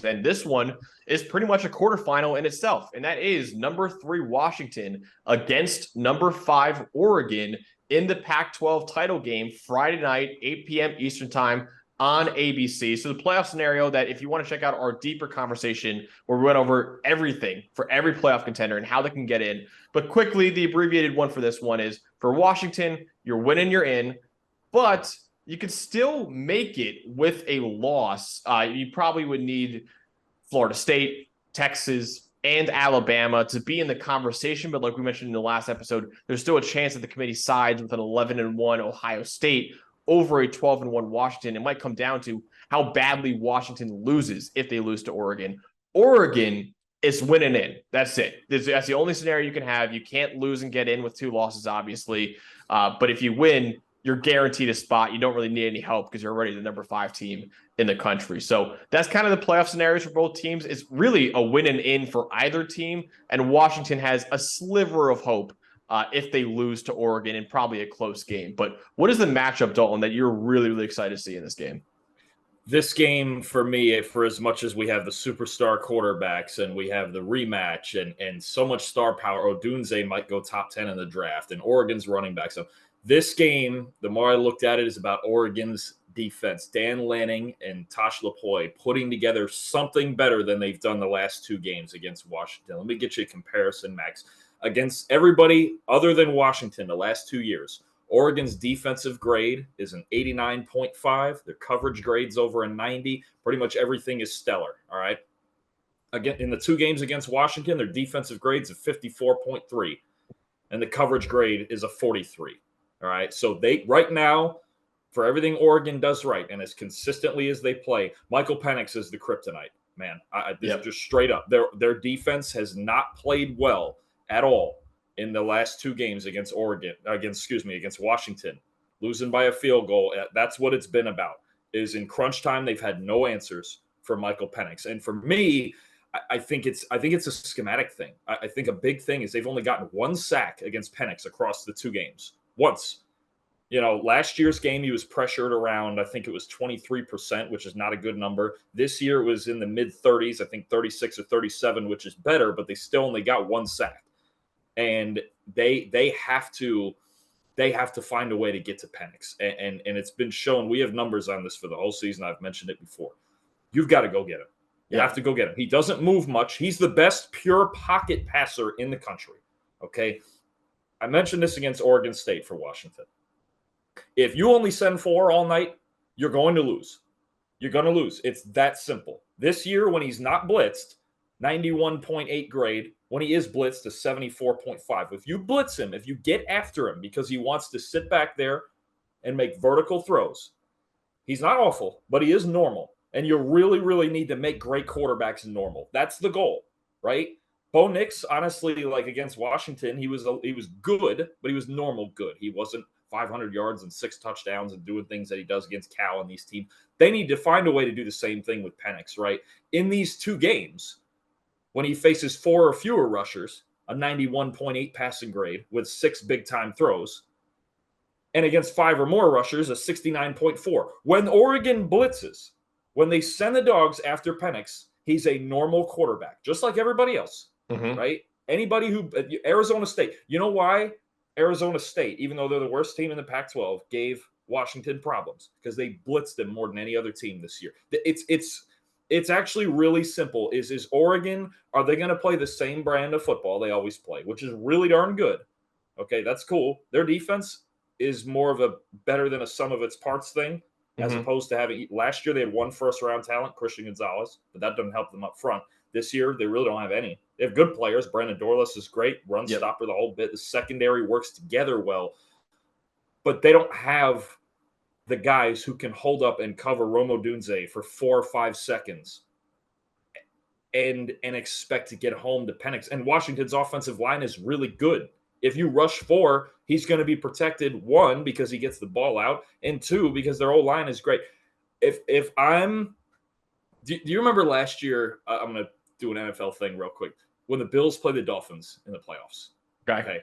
And this one is pretty much a quarterfinal in itself, and that is number 3 Washington against number 5 Oregon in the Pac-12 title game Friday night, 8 p.m. Eastern time on ABC. So the playoff scenario that if you want to check out our deeper conversation where we went over everything for every playoff contender and how they can get in. But quickly, the abbreviated one for this one is for Washington, you're winning, you're in, but you could still make it with a loss. You probably would need Florida State, Texas, and Alabama to be in the conversation. But like we mentioned in the last episode, there's still a chance that the committee sides with an 11-1 Ohio State over a 12-1 Washington. It might come down to how badly Washington loses if they lose to Oregon. Oregon is winning in. That's it. That's the only scenario you can have. You can't lose and get in with 2 losses, obviously. But if you win, you're guaranteed a spot. You don't really need any help because you're already the number 5 team in the country. So that's kind of the playoff scenarios for both teams. It's really a win and in for either team. And Washington has a sliver of hope if they lose to Oregon in probably a close game. But what is the matchup, Dalton, that you're really, really excited to see in this game? This game, for me, for as much as we have the superstar quarterbacks and we have the rematch and so much star power, Odunze might go top 10 in the draft and Oregon's running back. So this game, the more I looked at it, is about Oregon's defense. Dan Lanning and Tosh Lapoy putting together something better than they've done the last 2 games against Washington. Let me get you a comparison, Max. Against everybody other than Washington the last 2 years, Oregon's defensive grade is an 89.5. Their coverage grade's over a 90. Pretty much everything is stellar, all right? Again, in the 2 games against Washington, their defensive grade's a 54.3, and the coverage grade is a 43. All right. So they right now, for everything Oregon does right and as consistently as they play, Michael Penix is the kryptonite, man. This is just straight up. Their defense has not played well at all in the last 2 games against against Washington, losing by a field goal. That's what it's been about. Is in crunch time, they've had no answers for Michael Penix. And for me, I think it's a schematic thing. I think a big thing is they've only gotten 1 sack against Penix across the 2 games. Once. Last year's game, he was pressured around, I think it was 23%, which is not a good number. This year it was in the mid-30s, I think 36 or 37, which is better, but they still only got 1 sack. And they have to find a way to get to Penix. And it's been shown, we have numbers on this for the whole season. I've mentioned it before. You've got to go get him. You have to go get him. He doesn't move much. He's the best pure pocket passer in the country. Okay? I mentioned this against Oregon State for Washington. If you only send 4 all night, you're going to lose. You're going to lose. It's that simple. This year, when he's not blitzed, 91.8 grade. When he is blitzed, a 74.5. If you blitz him, if you get after him because he wants to sit back there and make vertical throws, he's not awful, but he is normal. And you really, really need to make great quarterbacks normal. That's the goal, right? Bo Nix, honestly, like against Washington, he was good, but he was normal good. He wasn't 500 yards and 6 touchdowns and doing things that he does against Cal and these teams. They need to find a way to do the same thing with Penix, right? In these 2 games, when he faces 4 or fewer rushers, a 91.8 passing grade with 6 big-time throws, and against 5 or more rushers, a 69.4. When Oregon blitzes, when they send the dogs after Penix, he's a normal quarterback, just like everybody else, right? Anybody who – Arizona State. You know why Arizona State, even though they're the worst team in the Pac-12, gave Washington problems? Because they blitzed them more than any other team this year. It's actually really simple. Is Oregon, are they going to play the same brand of football they always play, which is really darn good? Okay, that's cool. Their defense is more of a better than a sum of its parts thing, as opposed to having – last year they had 1 first-round talent, Christian Gonzalez, but that doesn't help them up front. This year, they really don't have any. They have good players. Brandon Dorlus is great. Run stopper the whole bit. The secondary works together well. But they don't have the guys who can hold up and cover Rome Odunze for 4 or 5 seconds and expect to get home to Penix. And Washington's offensive line is really good. If you rush 4, he's going to be protected, 1, because he gets the ball out, and 2, because their O-line is great. If I'm – do you remember last year I'm going to do an NFL thing real quick. When the Bills play the Dolphins in the playoffs. Okay.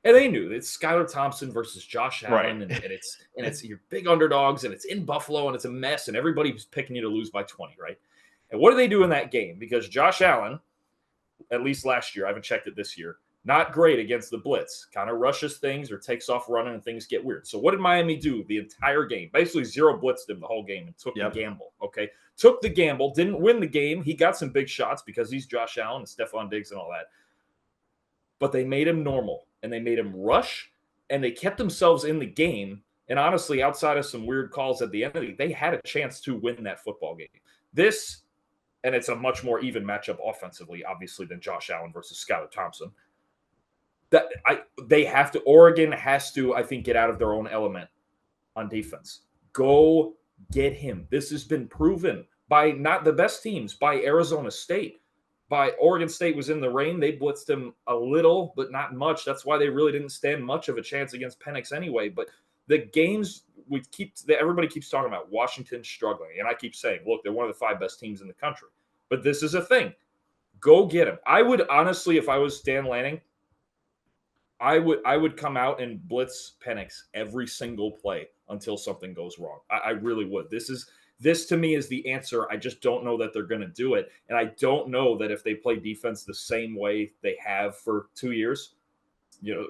And they knew it's Skylar Thompson versus Josh Allen, and it's your big underdogs, and it's in Buffalo, and it's a mess, and everybody's picking you to lose by 20, right? And what do they do in that game? Because Josh Allen, at least last year, I haven't checked it this year, not great against the blitz. Kind of rushes things or takes off running and things get weird. So what did Miami do the entire game? Basically zero blitzed him the whole game and took the gamble, okay? Took the gamble, didn't win the game. He got some big shots because he's Josh Allen and Stephon Diggs and all that. But they made him normal, and they made him rush, and they kept themselves in the game. And honestly, outside of some weird calls at the end of the game, they had a chance to win that football game. This, and it's a much more even matchup offensively, obviously, than Josh Allen versus Skylar Thompson. Oregon has to, I think, get out of their own element on defense. Go get him. This has been proven by not the best teams, by Arizona State. By Oregon State was in the rain. They blitzed him a little, but not much. That's why they really didn't stand much of a chance against Penix anyway. But the games everybody keeps talking about Washington struggling. And I keep saying, look, they're one of the 5 best teams in the country. But this is a thing. Go get him. I would honestly, if I was Dan Lanning, I would come out and blitz Penix every single play until something goes wrong. I really would. This to me is the answer. I just don't know that they're going to do it. And I don't know that if they play defense the same way they have for 2 years,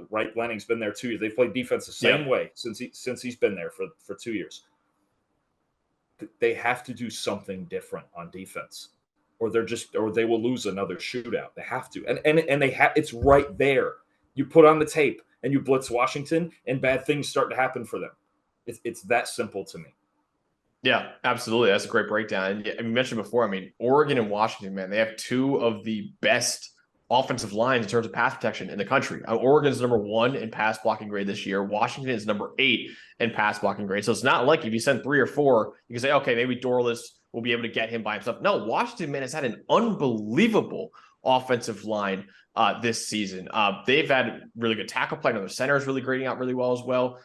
right? Lanning's been there 2 years. They've played defense the same way since he's been there for 2 years. They have to do something different on defense, or they will lose another shootout. They have to. And they have, it's right there. You put on the tape and you blitz Washington, and bad things start to happen for them. It's that simple to me. Yeah, absolutely. That's a great breakdown. And you mentioned before, Oregon and Washington, man, they have 2 of the best offensive lines in terms of pass protection in the country. Oregon's number 1 in pass blocking grade this year. Washington is number 8 in pass blocking grade. So it's not like if you send 3 or 4, you can say, okay, maybe Dorless will be able to get him by himself. No, Washington, man, has had an unbelievable offensive line this season. They've had really good tackle play. Their center is really grading out really well as well.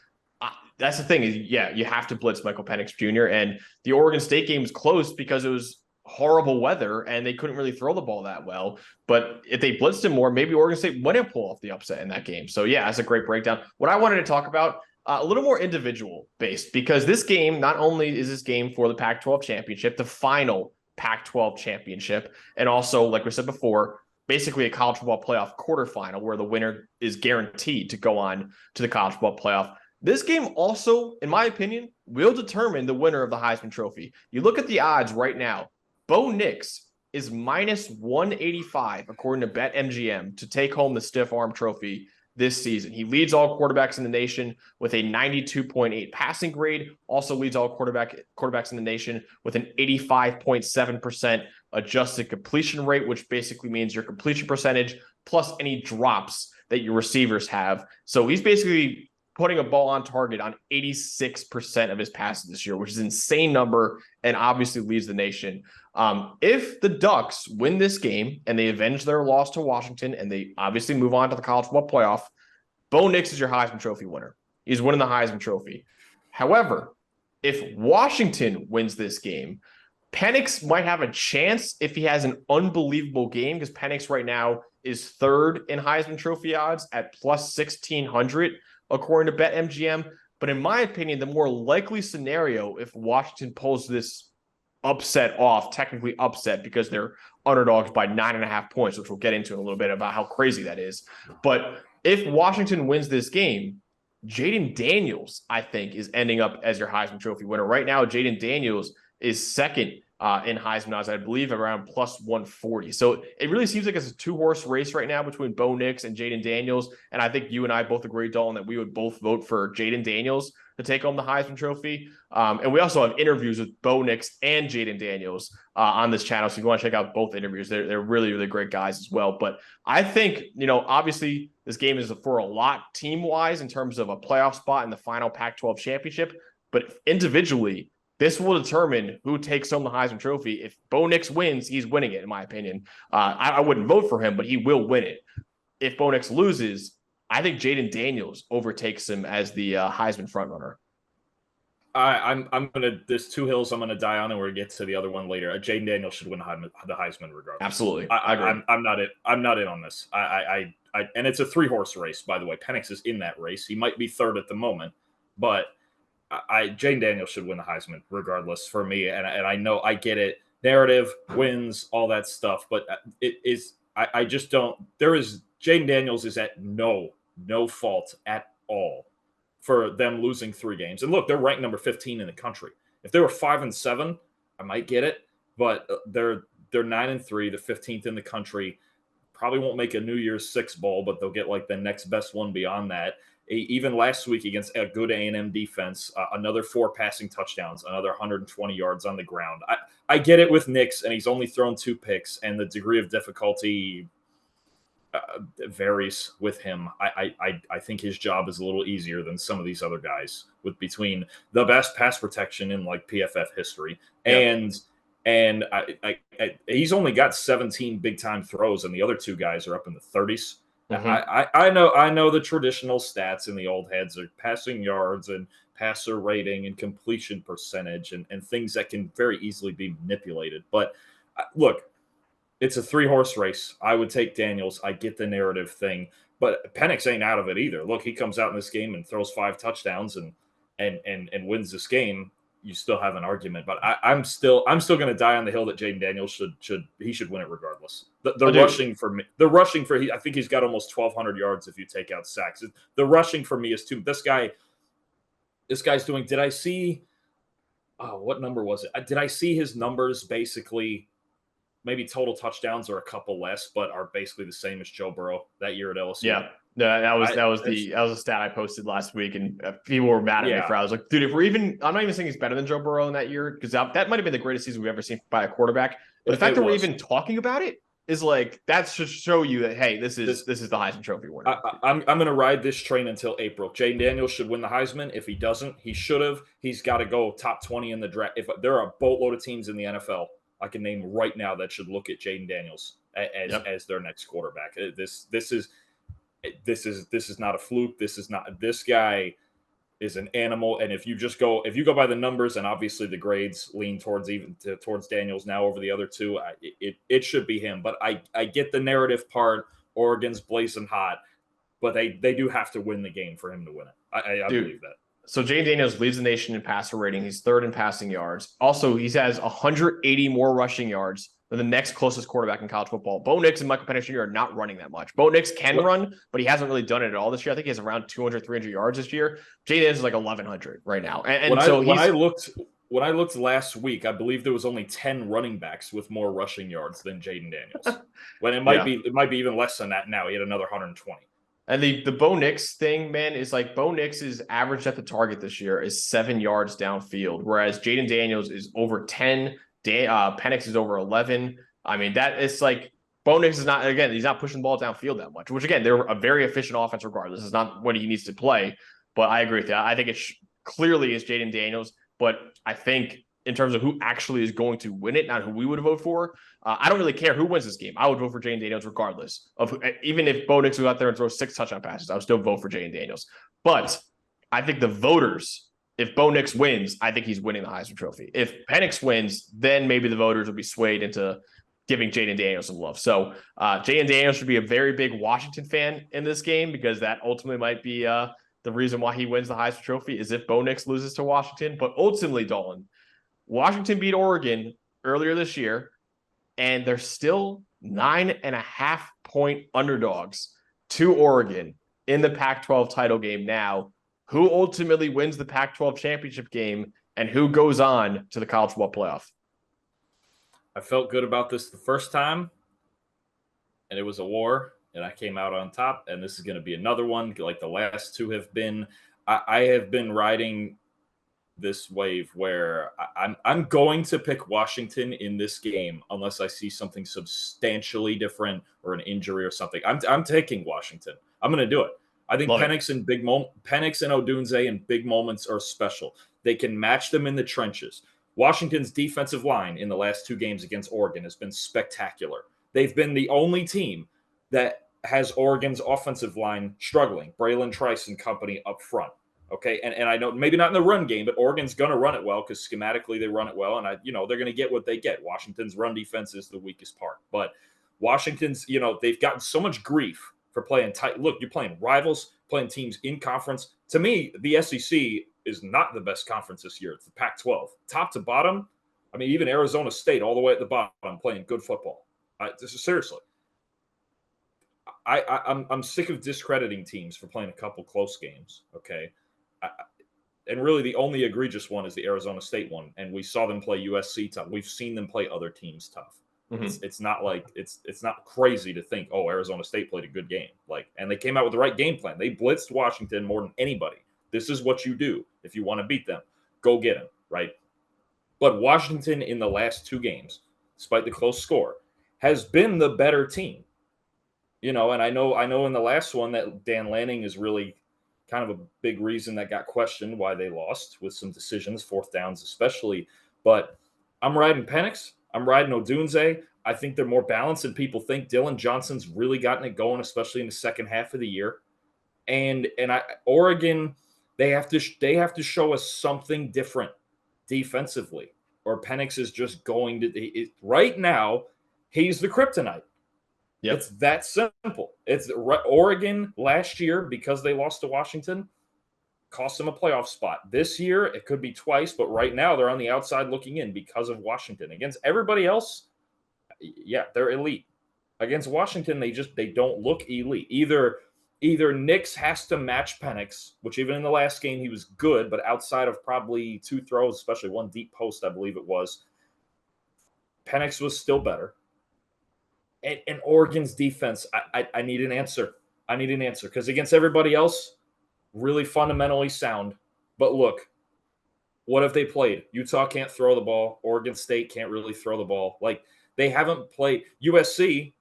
That's the thing is, you have to blitz Michael Penix Jr. And the Oregon State game was close because it was horrible weather and they couldn't really throw the ball that well. But if they blitzed him more, maybe Oregon State wouldn't pull off the upset in that game. So yeah, that's a great breakdown. What I wanted to talk about, a little more individual based, because this game, not only is this game for the Pac-12 championship, the final Pac-12 championship, and also, like we said before, basically a college football playoff quarterfinal where the winner is guaranteed to go on to the college football playoff. This game also, in my opinion, will determine the winner of the Heisman Trophy. You look at the odds right now. Bo Nix is minus 185, according to BetMGM, to take home the Stiff Arm Trophy this season. He leads all quarterbacks in the nation with a 92.8 passing grade, also leads all quarterbacks in the nation with an 85.7% adjusted completion rate, which basically means your completion percentage plus any drops that your receivers have. So he's basically putting a ball on target on 86% of his passes this year, which is an insane number and obviously leads the nation. If the Ducks win this game and they avenge their loss to Washington and they obviously move on to the college football playoff, Bo Nix is your Heisman Trophy winner. He's winning the Heisman Trophy. However, if Washington wins this game, Penix might have a chance if he has an unbelievable game, because Penix right now is 3rd in Heisman Trophy odds at plus 1,600, according to BetMGM. But in my opinion, the more likely scenario, if Washington pulls this upset off, technically upset because they're underdogs by 9.5 points, which we'll get into in a little bit about how crazy that is. But if Washington wins this game, Jaden Daniels, I think, is ending up as your Heisman Trophy winner. Right now, Jaden Daniels is 2nd in Heisman odds, I believe, around plus 140. So it really seems like it's a 2-horse race right now between Bo Nix and Jaden Daniels. And I think you and I both agree, Dalton, that we would both vote for Jaden Daniels to take home the Heisman Trophy. And we also have interviews with Bo Nix and Jaden Daniels on this channel. So if you want to check out both interviews, they're really, really great guys as well. But I think, obviously this game is for a lot team-wise in terms of a playoff spot in the final Pac-12 championship. But individually, this will determine who takes home the Heisman Trophy. If Bo Nix wins, he's winning it, in my opinion. I wouldn't vote for him, but he will win it. If Bo Nix loses, I think Jaden Daniels overtakes him as the Heisman frontrunner. I'm gonna. There's 2 hills I'm gonna die on, and we're gonna get to the other one later. Jaden Daniels should win the Heisman regardless. Absolutely, I agree. I'm not in on this. And it's a 3-horse race, by the way. Penix is in that race. He might be 3rd at the moment, but Jaden Daniels should win the Heisman regardless for me. And I know I get it. narrative, wins, all that stuff. But it is, I just don't. Jaden Daniels is at no fault at all for them losing 3 games. And look, they're ranked number 15 in the country. If they were 5-7, I might get it. But they're 9-3, the 15th in the country. Probably won't make a New Year's Six bowl, but they'll get like the next best one beyond that. Even last week against a good A&M defense, another 4 passing touchdowns, another 120 yards on the ground. I get it with Nix, and he's only thrown 2 picks, and the degree of difficulty varies with him. I think his job is a little easier than some of these other guys, with between the best pass protection in like PFF history and he's only got 17 big time throws, and the other 2 guys are up in the 30s. Mm-hmm. I know the traditional stats in the old heads are passing yards and passer rating and completion percentage and things that can very easily be manipulated. But look, it's a 3-horse race. I would take Daniels. I get the narrative thing, but Penix ain't out of it either. Look, he comes out in this game and throws 5 touchdowns and wins this game. You still have an argument, but I'm still going to die on the hill that Jaden Daniels should win it regardless. The rushing for I think he's got almost 1,200 yards if you take out sacks. The rushing for me is too. This guy's doing. Did I see? What number was it? Did I see his numbers basically? Maybe total touchdowns are a couple less, but are basically the same as Joe Burrow that year at LSU. Yeah. No, that was a stat I posted last week, and people were mad at me for. I was like, dude, I'm not even saying he's better than Joe Burrow in that year, because that might have been the greatest season we've ever seen by a quarterback. But the fact that we're even talking about it is like, that should show you that, hey, this is the Heisman Trophy winner. I'm going to ride this train until April. Jaden Daniels should win the Heisman. If he doesn't, he should have. He's got to go top 20 in the draft. If there are a boatload of teams in the NFL I can name right now that should look at Jaden Daniels as their next quarterback. This is not a fluke. This guy is an animal. And if you go by the numbers, and obviously the grades lean towards Daniels now over the other 2, it should be him. But I get the narrative part. Oregon's blazing hot, but they do have to win the game for him to win it. I believe that. So Jaden Daniels leads the nation in passer rating. He's 3rd in passing yards. Also, he has 180 more rushing yards than the next closest quarterback in college football. Bo Nix and Michael Penix Jr. are not running that much. Bo Nix can run, but he hasn't really done it at all this year. I think he has around 200, 300 yards this year. Jaden Daniels is like 1,100 right now. When I looked last week, I believe there was only 10 running backs with more rushing yards than Jaden Daniels. When it might be even less than that now. He had another 120. And the Bo Nix thing, man, is like Bo Nix's average at the target this year is 7 yards downfield, whereas Jaden Daniels is over 10. Penix is over 11. I mean, that is like Bo Nix is not, again, he's not pushing the ball downfield that much, which again, they're a very efficient offense regardless. It's not what he needs to play, but I agree with you. I think it clearly is Jaden Daniels, but I think in terms of who actually is going to win it, not who we would vote for. I don't really care who wins this game. I would vote for Jaden Daniels regardless of even if Bo Nix was out there and throws 6 touchdown passes, I would still vote for Jaden Daniels. But I think the voters, if Bo Nix wins, I think he's winning the Heisman Trophy. If Penix wins, then maybe the voters will be swayed into giving Jaden Daniels some love. So Jaden Daniels should be a very big Washington fan in this game, because that ultimately might be the reason why he wins the Heisman Trophy is if Bo Nix loses to Washington. But ultimately, Dalton, Washington beat Oregon earlier this year, and they're still 9.5-point underdogs to Oregon in the Pac-12 title game now. Who ultimately wins the Pac-12 championship game, and who goes on to the college football playoff? I felt good about this the first time, and it was a war, and I came out on top, and this is going to be another one like the last 2 have been. I have been riding this wave where I'm going to pick Washington in this game unless I see something substantially different or an injury or something. I'm taking Washington. I'm going to do it. I think Penix and Odunze in big moments are special. They can match them in the trenches. Washington's defensive line in the last 2 games against Oregon has been spectacular. They've been the only team that has Oregon's offensive line struggling. Braylon Trice and company up front. Okay, and I know maybe not in the run game, but Oregon's going to run it well because schematically they run it well, and they're going to get what they get. Washington's run defense is the weakest part, but Washington's, they've gotten so much grief for playing tight. Look, you're playing rivals, playing teams in conference. To me, the SEC is not the best conference this year. It's the Pac-12, top to bottom. I mean, even Arizona State all the way at the bottom playing good football. This is seriously. I'm sick of discrediting teams for playing a couple close games. Okay, and really the only egregious one is the Arizona State one, and we saw them play USC tough. We've seen them play other teams tough. Mm-hmm. It's not like it's not crazy to think, oh, Arizona State played a good game. And they came out with the right game plan. They blitzed Washington more than anybody. This is what you do if you want to beat them. Go get them, right? But Washington in the last 2 games, despite the close score, has been the better team. And I know in the last one that Dan Lanning is really kind of a big reason that got questioned why they lost with some decisions, 4th downs especially. But I'm riding Penix. I'm riding Odunze. I think they're more balanced than people think. Dylan Johnson's really gotten it going, especially in the second half of the year. And Oregon, they have to show us something different defensively, or Penix is just going to right now. He's the kryptonite. Yep. It's that simple. It's Oregon last year, because they lost to Washington, cost them a playoff spot. This year, it could be twice, but right now they're on the outside looking in because of Washington. Against everybody else, yeah, they're elite. Against Washington, they don't look elite. Either Nix has to match Penix, which even in the last game he was good, but outside of probably 2 throws, especially one deep post, I believe it was, Penix was still better. And Oregon's defense, I need an answer. I need an answer, because against everybody else, really fundamentally sound. But look, what have they played? Utah can't throw the ball. Oregon State can't really throw the ball. They haven't played USC.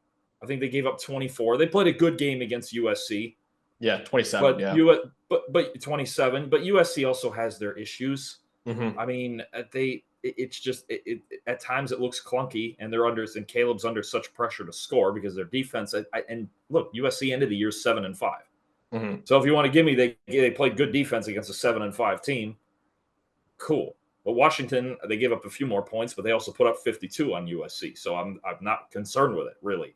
I think they gave up 24. They played a good game against USC. Yeah, 27. But 27. But USC also has their issues. Mm-hmm. I mean, it's just at times it looks clunky, and and Caleb's under such pressure to score because their defense. And look, USC ended the year 7-5. Mm-hmm. So if you want to give me, they played good defense against a 7-5 team. Cool. But Washington, they gave up a few more points, but they also put up 52 on USC. So I'm not concerned with it, really.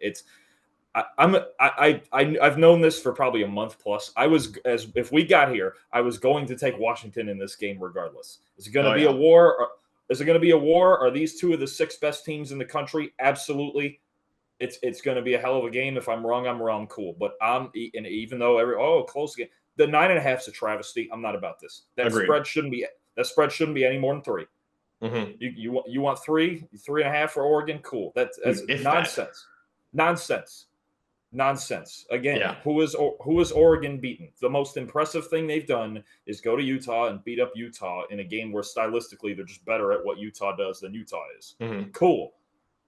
I've known this for probably a month plus. If we got here, I was going to take Washington in this game regardless. Is it going to be a war? Is it going to be a war? Are these 2 of the 6 best teams in the country? Absolutely. It's going to be a hell of a game. If I'm wrong, I'm wrong. Cool. But and even though close game, the 9.5 is a travesty. I'm not about this. That spread shouldn't be any more than 3. Mm-hmm. You want 3.5 for Oregon? Cool. That's nonsense. Nonsense. Again, who is Oregon beaten? The most impressive thing they've done is go to Utah and beat up Utah in a game where stylistically they're just better at what Utah does than Utah is. Mm-hmm. Cool.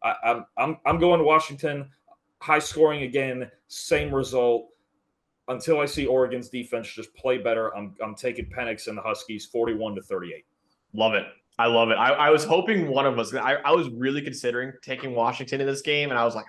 I'm going to Washington. High scoring again, same result. Until I see Oregon's defense just play better, I'm taking Penix and the Huskies 41-38. Love it. I love it. I was hoping one of us. I was really considering taking Washington in this game, and I was like,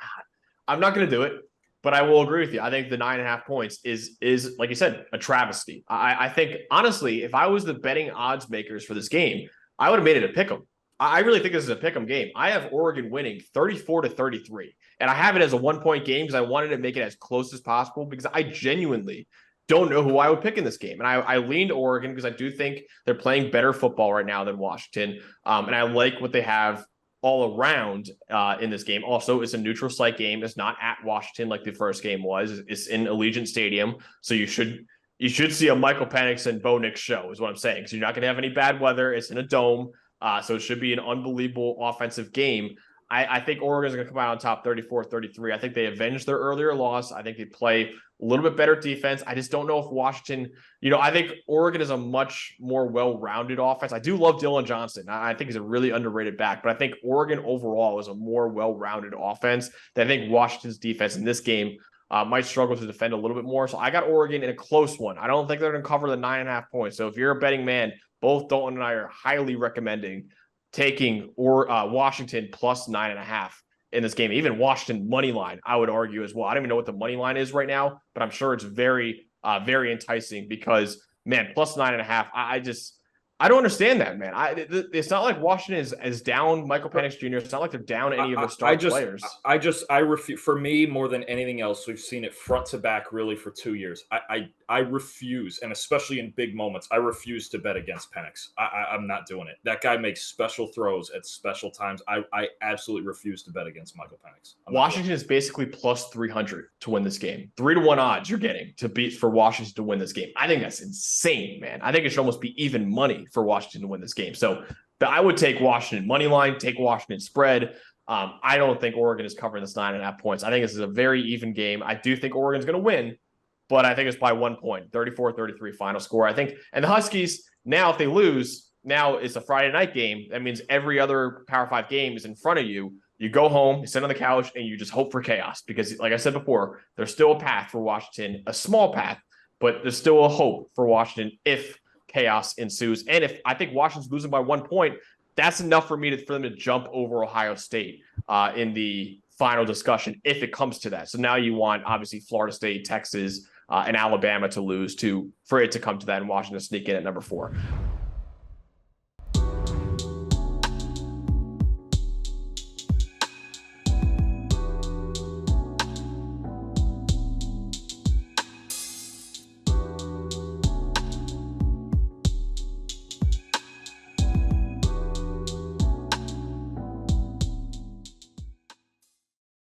I'm not going to do it. But I will agree with you. I think the 9.5 points is like you said, a travesty. I think, honestly, if I was the betting odds makers for this game, I would have made it a pick'em. I really think this is a pick'em game. I have Oregon winning 34-33, and I have it as a 1-point game because I wanted to make it as close as possible because I genuinely don't know who I would pick in this game. And I leaned Oregon because I do think they're playing better football right now than Washington, and I like what they have all around in this game. Also, it's a neutral site game. It's not at Washington like the first game was. It's in Allegiant Stadium, so you should see a Michael Penix and Bo Nix show is what I'm saying. So you're not going to have any bad weather. It's in a dome, so it should be an unbelievable offensive game. I think Oregon's going to come out on top 34-33. I think they avenged their earlier loss. I think they play a little bit better defense. I just don't know if Washington, I think Oregon is a much more well-rounded offense. I do love Dylan Johnson. I think he's a really underrated back, but I think Oregon overall is a more well-rounded offense that I think Washington's defense in this game might struggle to defend a little bit more. So I got Oregon in a close one. I don't think they're going to cover the 9.5 points. So if you're a betting man, both Dalton and I are highly recommending taking Washington plus 9.5 in this game. Even Washington money line, I would argue as well. I don't even know what the money line is right now, but I'm sure it's very, very enticing because, man, plus 9.5. I don't understand that, man. It's not like Washington is down Michael Penix Jr. It's not like they're down any of their star players. I refuse. For me, more than anything else, we've seen it front to back really for 2 years. I I refuse, and especially in big moments, I refuse to bet against Penix. I'm not doing it. That guy makes special throws at special times. I absolutely refuse to bet against Michael Penix. Washington is basically plus 300 to win this game. 3-1 odds you're getting to beat for Washington to win this game. I think that's insane, man. I think it should almost be even money for Washington to win this game. So I would take Washington money line, take Washington spread. I don't think Oregon is covering this 9.5 points. I think this is a very even game. I do think Oregon's going to win, but I think it's by 1 point, 34-33 final score. I think, and the Huskies, now if they lose, now it's a Friday night game. That means every other Power 5 game is in front of you. You go home, you sit on the couch, and you just hope for chaos because, like I said before, there's still a path for Washington, a small path, but there's still a hope for Washington if chaos ensues. And if I think Washington's losing by 1 point, that's enough for them to jump over Ohio State in the final discussion if it comes to that. So now you want, obviously, Florida State, Texas, and Alabama to lose for it to come to that, and Washington to sneak in at number 4.